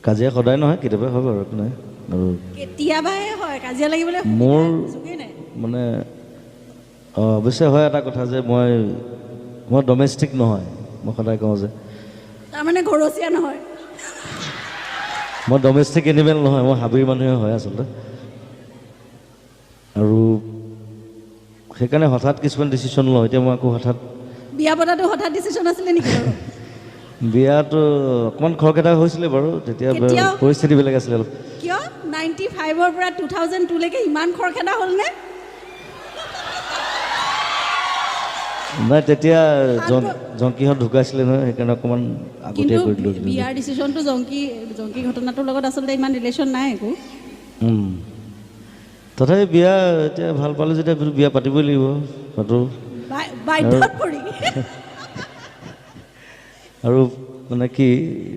কাজিয়া সদায় নহয়, কেতিয়াবা হয় বাৰু, একো নাই। আৰু কেতিয়াবাহে হয় কাজিয়া লাগিবলৈ মোৰ সুযোগেই নাই। মানে অৱশ্যে হয় এটা কথা যে মই ডমেষ্টিক নহয়, মই সদায় কওঁ যে তাৰমানে ঘৰচীয়া নহয়। মই ডমেষ্টিক এনিমেল নহয়, মই হাবিৰ মানুহে হয় আচলতে। আৰু সেইকাৰণে হঠাৎ কিছুমান ডিচিশ্যন লওঁ। এতিয়া মই আকৌ হঠাৎ বিয়া পতাটো হঠাৎ ডিচিশ্যন আছিলে নেকি বাৰু? বিয়াটো অকণমান খৰখেদা হৈছিলে বাৰু, তেতিয়া কেতিয়াও পৰিস্থিতি বেলেগ আছিলে অলপ। কিয় 95ৰ পৰা 2002লৈকে ইমান খৰখেদা হ'লনে? নাই, তেতিয়া জংকীহঁত ঢুকাইছিলে নহয়, সেইকাৰণে অকণমান আগতীয়া কিন্তু কৰি দিলোঁ। বিয়াৰ ডিচিশ্যনটো জংকী ঘটনাটোৰ লগত আচলতে ইমান ৰিলেশ্যন নাই একো। তথাপি বিয়া এতিয়া ভাল পালোঁ যেতিয়া বিয়া পাতিবই লাগিব, পাতোঁ। বাধ্যত পৰি আৰু মানে কি